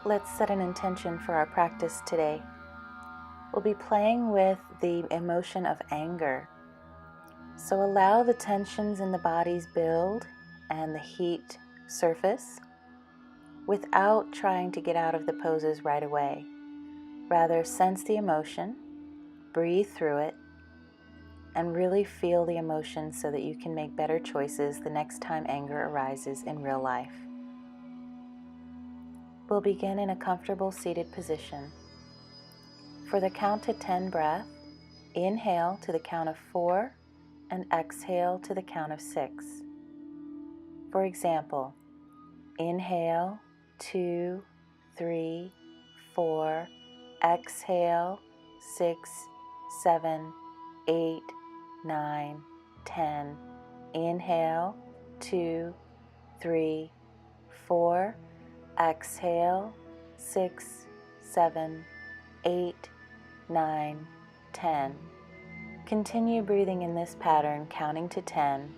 Let's set an intention for our practice today. We'll be playing with the emotion of anger. So allow the tensions in the bodies build and the heat surface without trying to get out of the poses right away. Rather, sense the emotion, breathe through it, and really feel the emotion so that you can make better choices the next time anger arises in real life. We'll begin in a comfortable seated position. For the count to 10 breath, inhale to the count of 4 and exhale to the count of 6. For example, inhale 2, 3, 4, exhale 6, 7, 8, 9, 10. Inhale 2, 3, 4, exhale 6, 7, 8, 9, 10. Continue breathing in this pattern, counting to 10.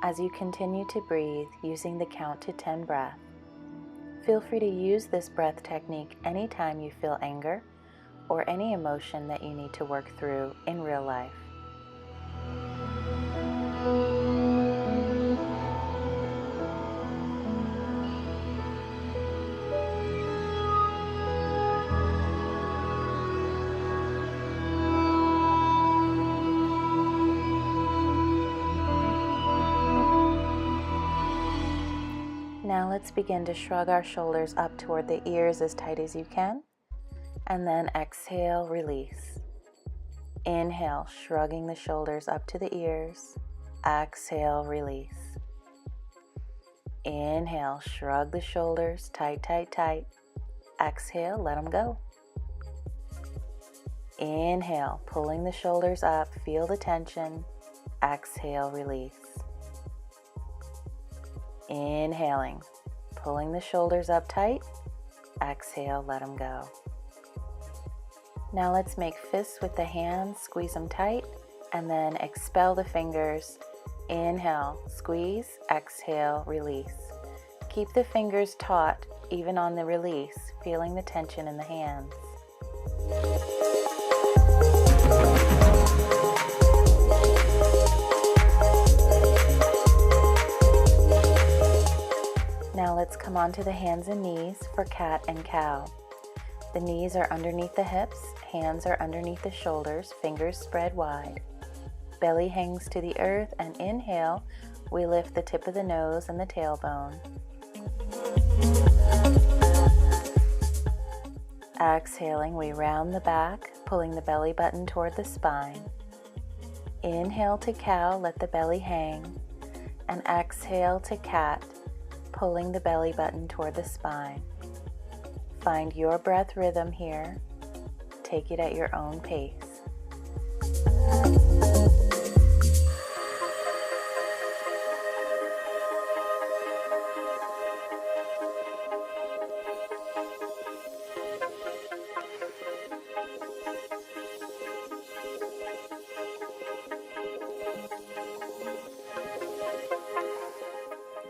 As you continue to breathe using the count to 10 breath, feel free to use this breath technique anytime you feel anger or any emotion that you need to work through in real life. Now let's begin to shrug our shoulders up toward the ears as tight as you can, and then exhale, release. Inhale, shrugging the shoulders up to the ears. Exhale, release. Inhale, shrug the shoulders, tight, tight, tight. Exhale, let them go. Inhale, pulling the shoulders up, feel the tension. Exhale, release. Inhaling, pulling the shoulders up tight. Exhale, let them go. Now let's make fists with the hands, squeeze them tight, and then expel the fingers. Inhale, squeeze, exhale, release. Keep the fingers taut, even on the release, feeling the tension in the hands. Now let's come onto the hands and knees for cat and cow. The knees are underneath the hips, hands are underneath the shoulders, fingers spread wide. Belly hangs to the earth, and inhale, we lift the tip of the nose and the tailbone. Exhaling, we round the back, pulling the belly button toward the spine. Inhale to cow, let the belly hang, and exhale to cat, pulling the belly button toward the spine. Find your breath rhythm here. Take it at your own pace.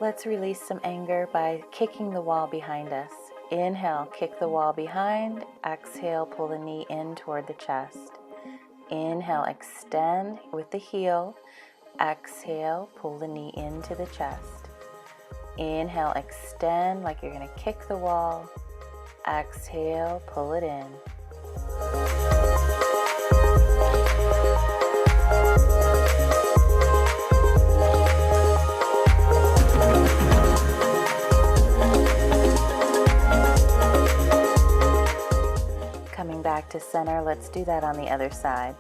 Let's release some anger by kicking the wall behind us. Inhale, kick the wall behind. Exhale, pull the knee in toward the chest. Inhale, extend with the heel. Exhale, pull the knee into the chest. Inhale, extend like you're going to kick the wall. Exhale, pull it in. Coming back to center, let's do that on the other side.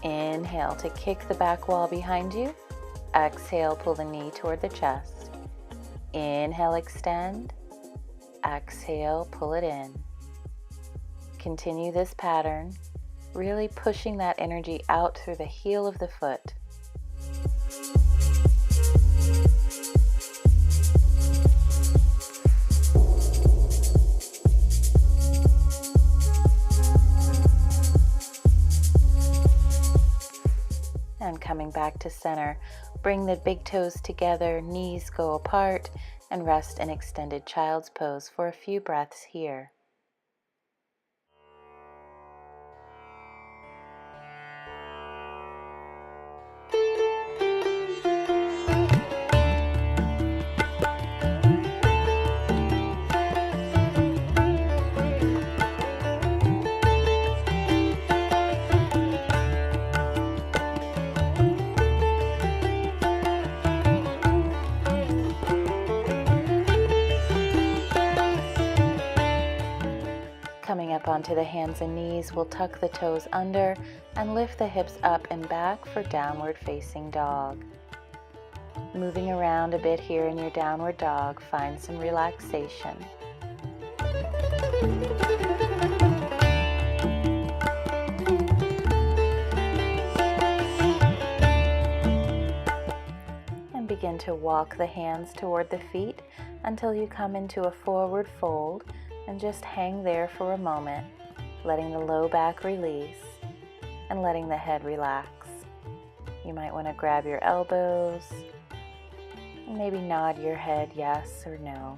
Inhale to kick the back wall behind you. Exhale, pull the knee toward the chest. Inhale, extend. Exhale, pull it in. Continue this pattern. really pushing that energy out through the heel of the foot. And coming back to center, bring the big toes together, knees go apart, and rest in extended child's pose for a few breaths here. Coming up onto the hands and knees, we'll tuck the toes under and lift the hips up and back for downward facing dog. Moving around a bit here in your downward dog, find some relaxation. And begin to walk the hands toward the feet until you come into a forward fold. And just hang there for a moment, letting the low back release and letting the head relax. You might want to grab your elbows and maybe nod your head yes or no.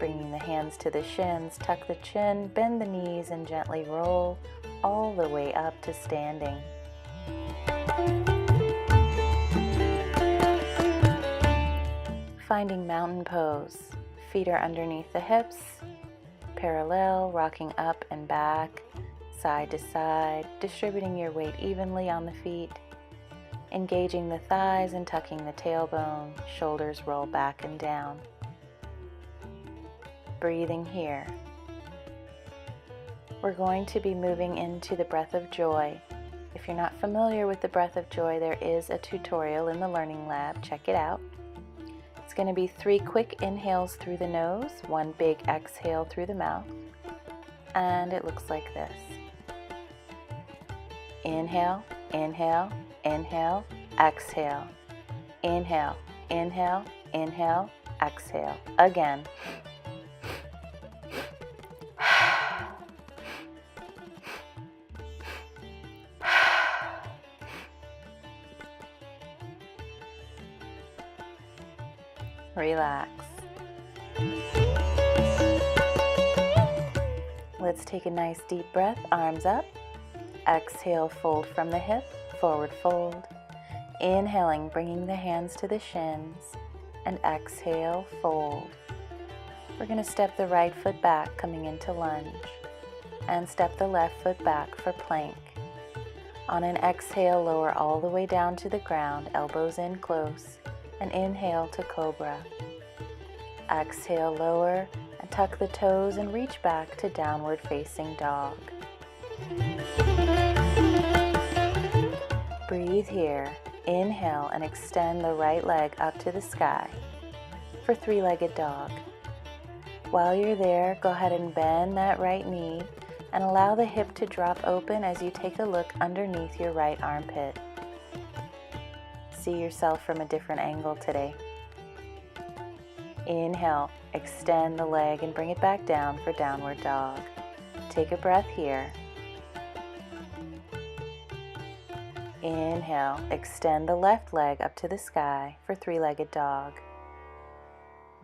Bringing the hands to the shins, tuck the chin, bend the knees, and gently roll all the way up to standing. Finding mountain pose. Feet are underneath the hips, parallel, rocking up and back, side to side, distributing your weight evenly on the feet, engaging the thighs and tucking the tailbone, shoulders roll back and down. Breathing here. We're going to be moving into the breath of joy. If you're not familiar with the breath of joy, there is a tutorial in the Learning Lab. Check it out. It's going to be 3 quick inhales through the nose, 1 big exhale through the mouth, and it looks like this. Inhale, inhale, inhale, exhale. Inhale, inhale, inhale, exhale. Again. Relax. Let's take a nice deep breath, arms up. Exhale, fold from the hip, forward fold. Inhaling, bringing the hands to the shins, and exhale, fold. We're going to step the right foot back, coming into lunge, and step the left foot back for plank. On an exhale, lower all the way down to the ground, elbows in close, and inhale to cobra. Exhale, lower, and tuck the toes and reach back to downward facing dog. Breathe here. Inhale and extend the right leg up to the sky for 3-legged dog. While you're there, go ahead and bend that right knee and allow the hip to drop open as you take a look underneath your right armpit. See yourself from a different angle today. Inhale, extend the leg and bring it back down for downward dog. Take a breath here. Inhale, extend the left leg up to the sky for 3-legged dog.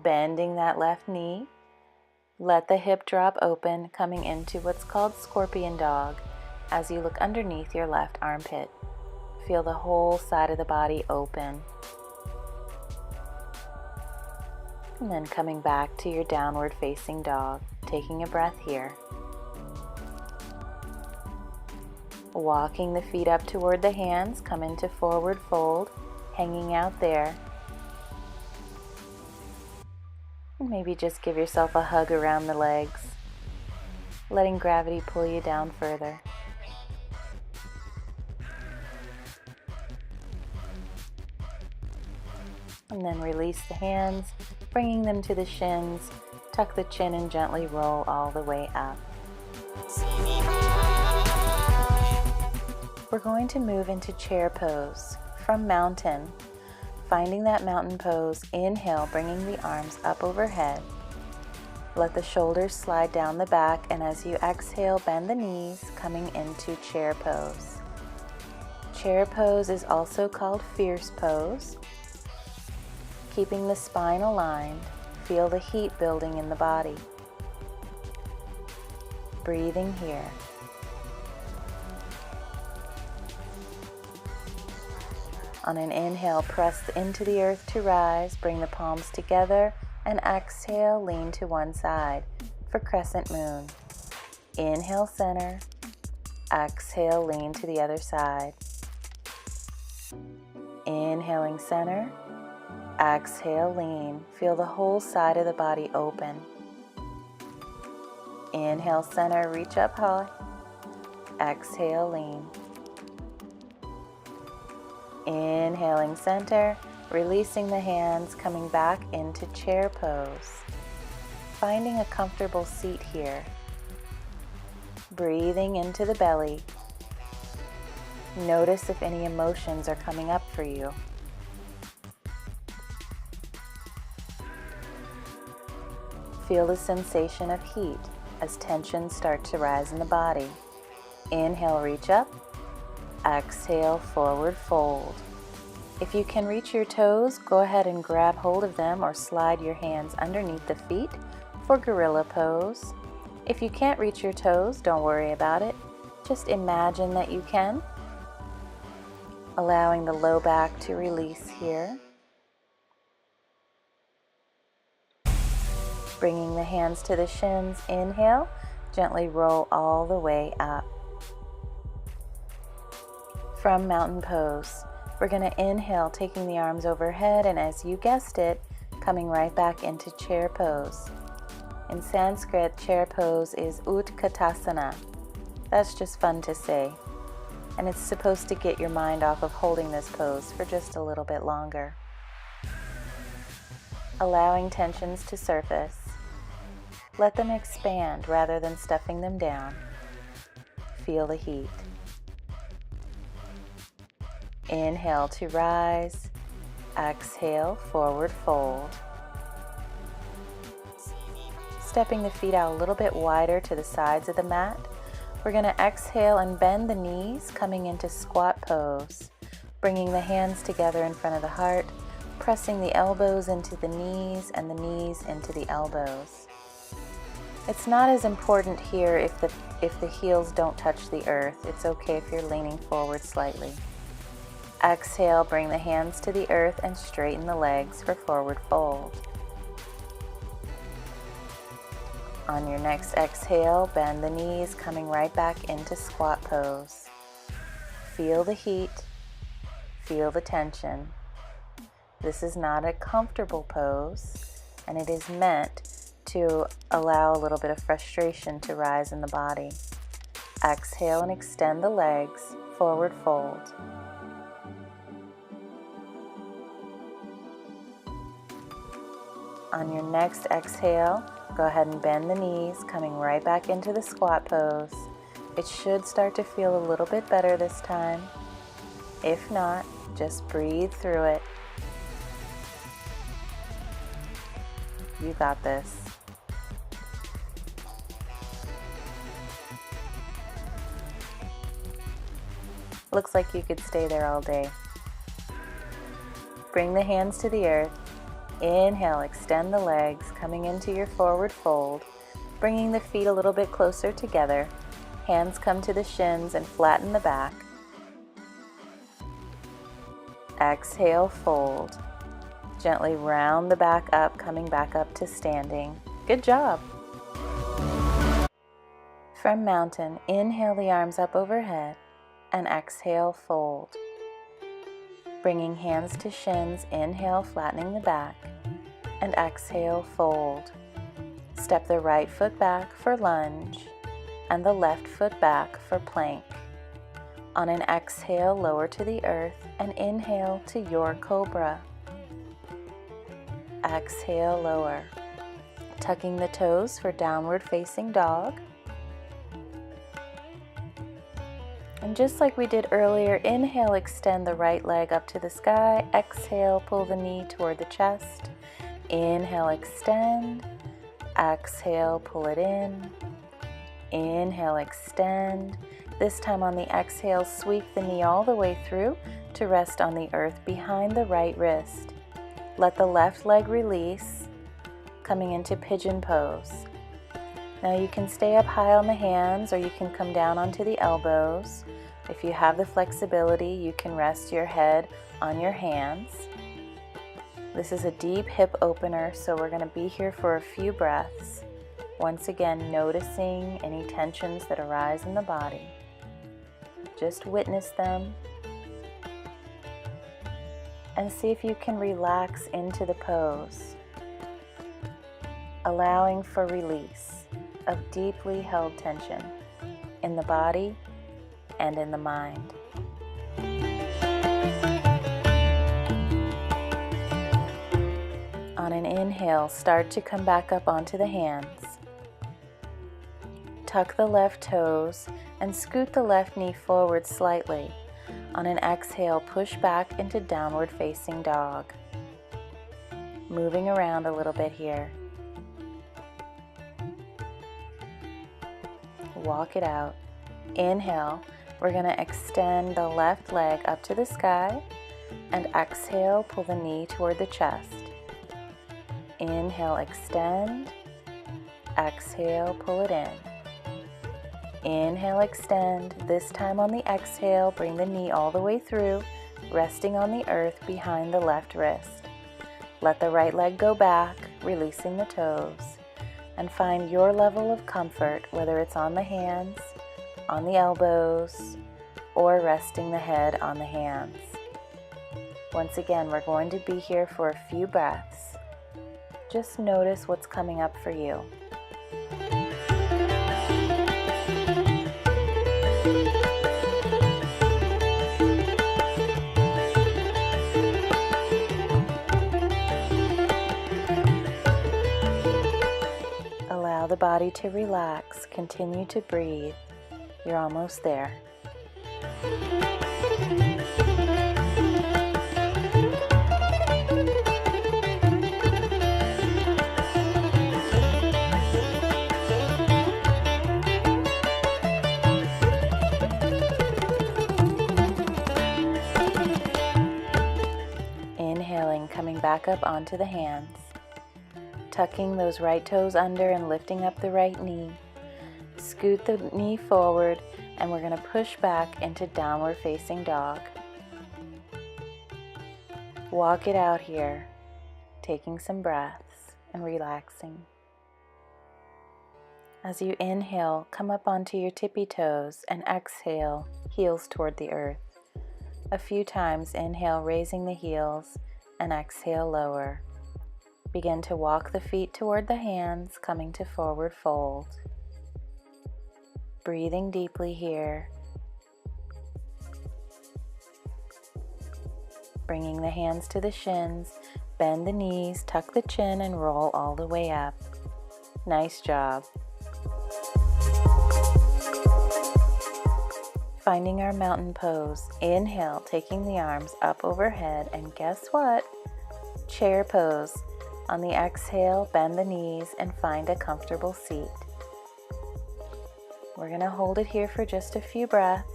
Bending that left knee, let the hip drop open, coming into what's called scorpion dog as you look underneath your left armpit. Feel the whole side of the body open. And then coming back to your downward facing dog, taking a breath here. Walking the feet up toward the hands, come into forward fold, hanging out there. And maybe just give yourself a hug around the legs, letting gravity pull you down further. And then release the hands, bringing them to the shins, Tuck the chin and gently roll all the way up. We're going to move into chair pose. From mountain, finding that mountain pose, inhale, bringing the arms up overhead. Let the shoulders slide down the back, and as you exhale, bend the knees, coming into chair pose. Chair pose is also called fierce pose. Keeping the spine aligned, feel the heat building in the body. Breathing here. On an inhale, press into the earth to rise, bring the palms together, and exhale, lean to one side for crescent moon. Inhale, center. Exhale, lean to the other side. Inhaling, center. Exhale, lean. Feel the whole side of the body open. Inhale, center, reach up high. Exhale, lean. Inhaling, center, releasing the hands, coming back into chair pose. Finding a comfortable seat here. Breathing into the belly. Notice if any emotions are coming up for you. Feel the sensation of heat as tensions start to rise in the body. Inhale, reach up. Exhale, forward fold. If you can reach your toes, go ahead and grab hold of them or slide your hands underneath the feet for gorilla pose. If you can't reach your toes, don't worry about it. Just imagine that you can. Allowing the low back to release here. Bringing the hands to the shins, inhale, gently roll all the way up. From mountain pose, we're going to inhale, taking the arms overhead, and as you guessed it, coming right back into chair pose. In Sanskrit, chair pose is Utkatasana. That's just fun to say. And it's supposed to get your mind off of holding this pose for just a little bit longer. Allowing tensions to surface. Let them expand rather than stuffing them down. Feel the heat. Inhale to rise. Exhale, forward fold. Stepping the feet out a little bit wider to the sides of the mat. We're going to exhale and bend the knees, coming into squat pose. Bringing the hands together in front of the heart, pressing the elbows into the knees and the knees into the elbows. It's not as important here if the heels don't touch the earth. It's okay if you're leaning forward slightly. Exhale, bring the hands to the earth and straighten the legs for forward fold. On your next exhale, bend the knees, coming right back into squat pose. Feel the heat, feel the tension. This is not a comfortable pose, and it is meant to allow a little bit of frustration to rise in the body. Exhale and extend the legs, forward fold. On your next exhale, go ahead and bend the knees, coming right back into the squat pose. It should start to feel a little bit better this time. If not, just breathe through it. You got this. Looks like you could stay there all day. Bring the hands to the earth. Inhale, extend the legs, coming into your forward fold, bringing the feet a little bit closer together. Hands come to the shins and flatten the back. Exhale, fold. Gently round the back up, coming back up to standing. Good job. From mountain, inhale the arms up overhead and exhale, fold. Bringing hands to shins, inhale, flattening the back, and exhale, fold. Step the right foot back for lunge, and the left foot back for plank. On an exhale, lower to the earth, and inhale to your cobra. Exhale, lower. Tucking the toes for downward facing dog. And just like we did earlier, inhale, extend the right leg up to the sky. Exhale, pull the knee toward the chest. Inhale, extend. Exhale, pull it in. Inhale, extend. This time on the exhale, sweep the knee all the way through to rest on the earth behind the right wrist. Let the left leg release, coming into pigeon pose. Now you can stay up high on the hands, or you can come down onto the elbows. If you have the flexibility, you can rest your head on your hands. This is a deep hip opener, so we're going to be here for a few breaths. Once again, noticing any tensions that arise in the body. Just witness them and see if you can relax into the pose, allowing for release of deeply held tension in the body and in the mind. On an inhale, start to come back up onto the hands. Tuck the left toes and scoot the left knee forward slightly. On an exhale, push back into downward facing dog. Moving around a little bit here. Walk it out. Inhale, we're going to extend the left leg up to the sky, and exhale, pull the knee toward the chest. Inhale, extend. Exhale, pull it in. Inhale, extend. This time on the exhale, bring the knee all the way through, resting on the earth behind the left wrist. Let the right leg go back, releasing the toes, and find your level of comfort, whether it's on the hands, on the elbows, or resting the head on the hands. Once again, we're going to be here for a few breaths. Just notice what's coming up for you. Allow the body to relax. Continue to breathe. You're almost there. Inhaling, coming back up onto the hands. Tucking those right toes under and lifting up the right knee. Scoot the knee forward, and we're going to push back into downward facing dog. Walk it out here, taking some breaths and relaxing. As you inhale, come up onto your tippy toes, and exhale, heels toward the earth. A few times, inhale, raising the heels, and exhale, lower. Begin to walk the feet toward the hands, coming to forward fold. Breathing deeply here. Bringing the hands to the shins, bend the knees, tuck the chin, and roll all the way up. Nice job. Finding our mountain pose. Inhale, taking the arms up overhead, and guess what? Chair pose. On the exhale, bend the knees and find a comfortable seat. We're going to hold it here for just a few breaths.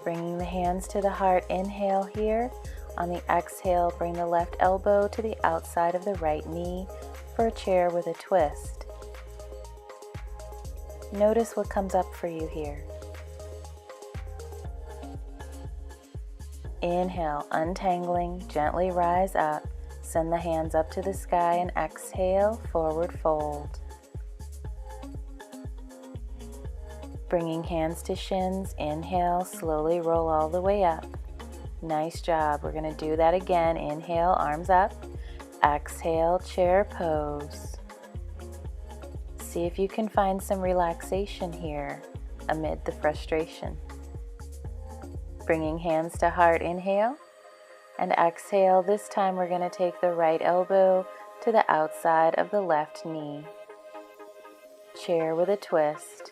Bringing the hands to the heart, inhale here. On the exhale, bring the left elbow to the outside of the right knee for a chair with a twist. Notice what comes up for you here. Inhale, untangling, gently rise up. Send the hands up to the sky and exhale, forward fold. Bringing hands to shins, inhale, slowly roll all the way up. Nice job. We're going to do that again. Inhale, arms up. Exhale, chair pose. See if you can find some relaxation here amid the frustration. Bringing hands to heart, inhale. And exhale. This time we're going to take the right elbow to the outside of the left knee. Chair with a twist.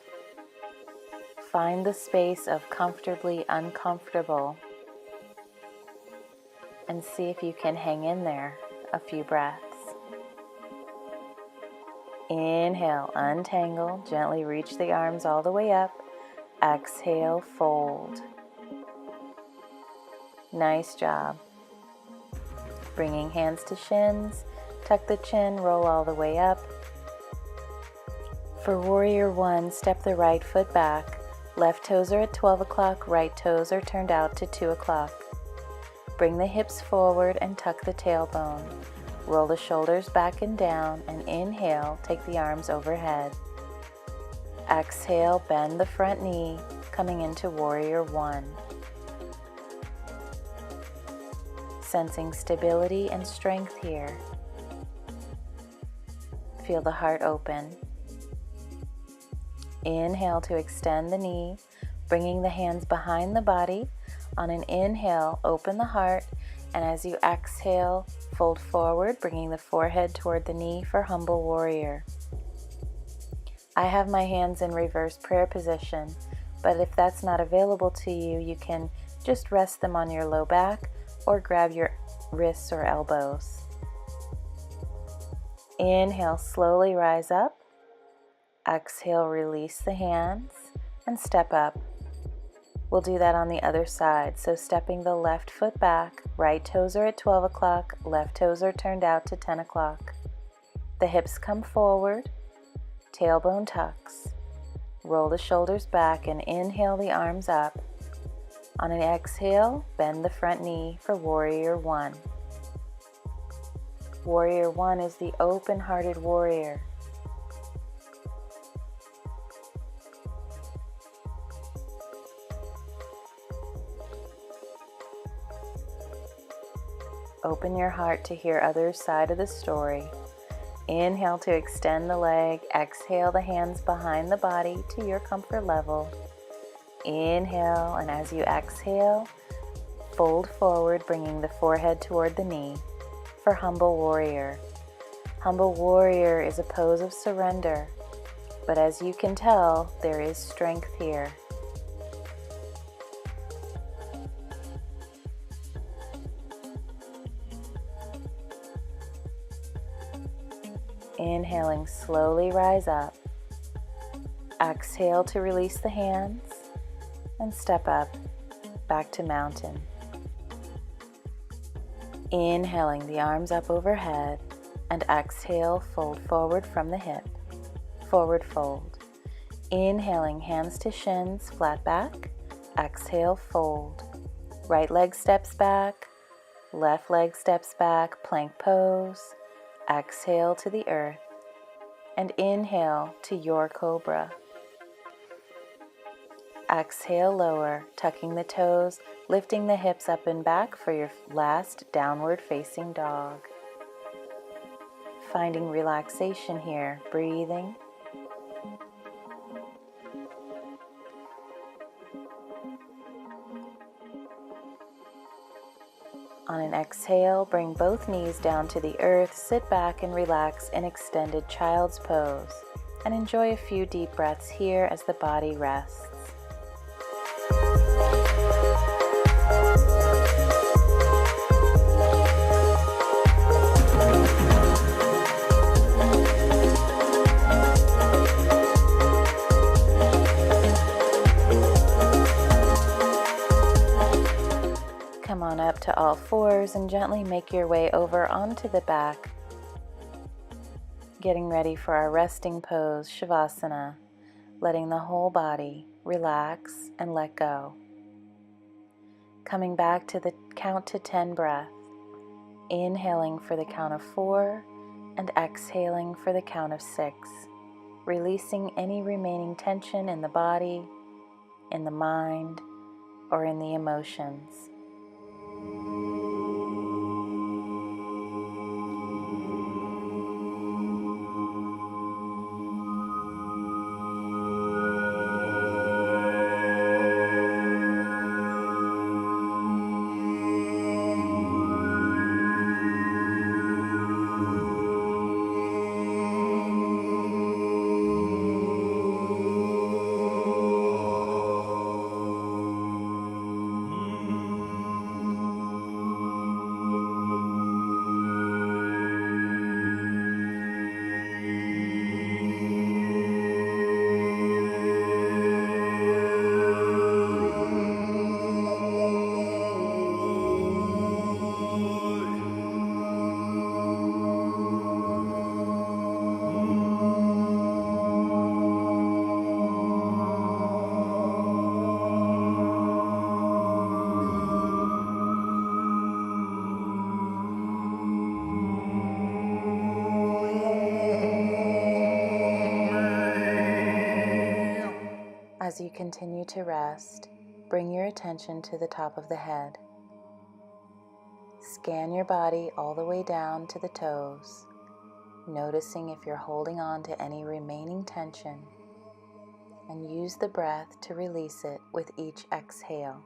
Find the space of comfortably uncomfortable and see if you can hang in there a few breaths. Inhale, untangle, gently reach the arms all the way up. Exhale, fold. Nice job. Bringing hands to shins, tuck the chin, roll all the way up. For Warrior One, step the right foot back. Left toes are at 12 o'clock, right toes are turned out to 2 o'clock. Bring the hips forward and tuck the tailbone. Roll the shoulders back and down, and inhale, take the arms overhead. Exhale, bend the front knee, coming into Warrior One. Sensing stability and strength here. Feel the heart open. Inhale to extend the knee, bringing the hands behind the body. On an inhale, open the heart, and as you exhale, fold forward, bringing the forehead toward the knee for Humble Warrior. I have my hands in reverse prayer position, but if that's not available to you, you can just rest them on your low back or grab your wrists or elbows. Inhale, slowly rise up. Exhale, release the hands and step up. We'll do that on the other side. So stepping the left foot back, right toes are at 12 o'clock, left toes are turned out to 10 o'clock. The hips come forward, tailbone tucks. Roll the shoulders back and inhale the arms up. On an exhale, bend the front knee for Warrior One. Warrior One is the open-hearted warrior. Open your heart to hear others' side of the story. Inhale to extend the leg. Exhale the hands behind the body to your comfort level. Inhale, and as you exhale, fold forward, bringing the forehead toward the knee for Humble Warrior. Humble Warrior is a pose of surrender, but as you can tell, there is strength here. Inhaling, slowly rise up. Exhale to release the hands and step up, back to mountain. Inhaling, the arms up overhead, and exhale, fold forward from the hip. Forward fold. Inhaling, hands to shins, flat back. Exhale, fold. Right leg steps back, left leg steps back, plank pose. Exhale to the earth, and inhale to your cobra. Exhale, lower, tucking the toes, lifting the hips up and back for your last downward facing dog. Finding relaxation here, breathing. On an exhale, bring both knees down to the earth, sit back and relax in extended child's pose, and enjoy a few deep breaths here as the body rests. Come on up to all fours and gently make your way over onto the back. Getting ready for our resting pose, Shavasana, letting the whole body relax and let go. Coming back to the count to 10 breath, inhaling for the count of 4 and exhaling for the count of 6, releasing any remaining tension in the body, in the mind, or in the emotions. As you continue to rest, bring your attention to the top of the head. Scan your body all the way down to the toes, noticing if you're holding on to any remaining tension, and use the breath to release it with each exhale.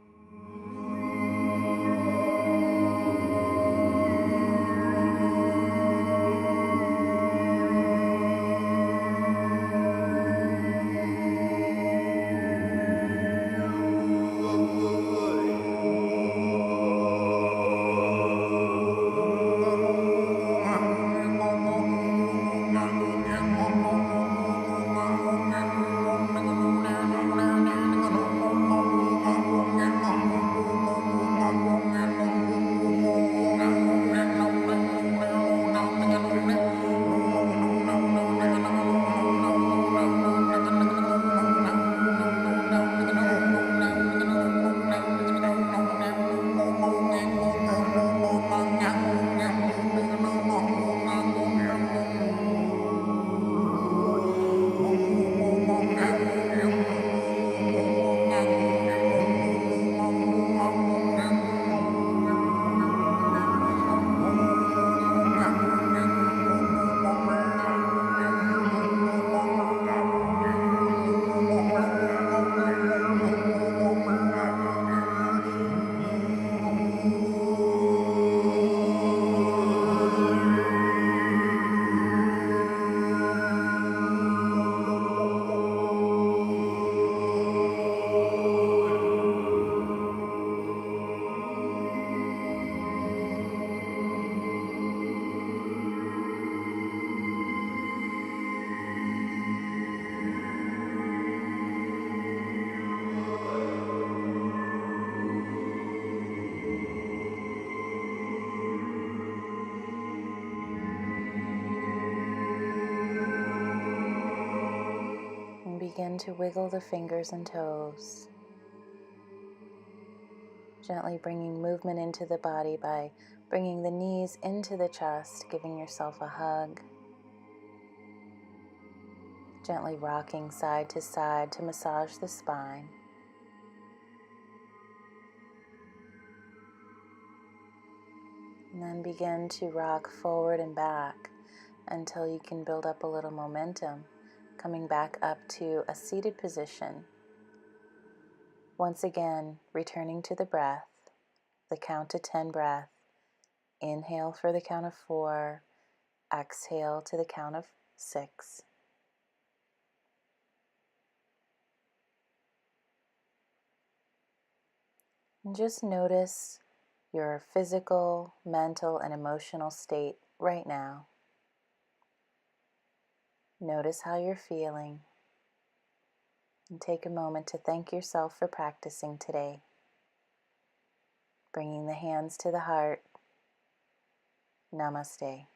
Begin to wiggle the fingers and toes, gently bringing movement into the body by bringing the knees into the chest, giving yourself a hug, gently rocking side to side to massage the spine. And then begin to rock forward and back until you can build up a little momentum, coming back up to a seated position. Once again, returning to the breath, the count to 10 breath. Inhale for the count of 4, exhale to the count of 6. And just notice your physical, mental, and emotional state right now. Notice how you're feeling. And take a moment to thank yourself for practicing today. Bringing the hands to the heart. Namaste.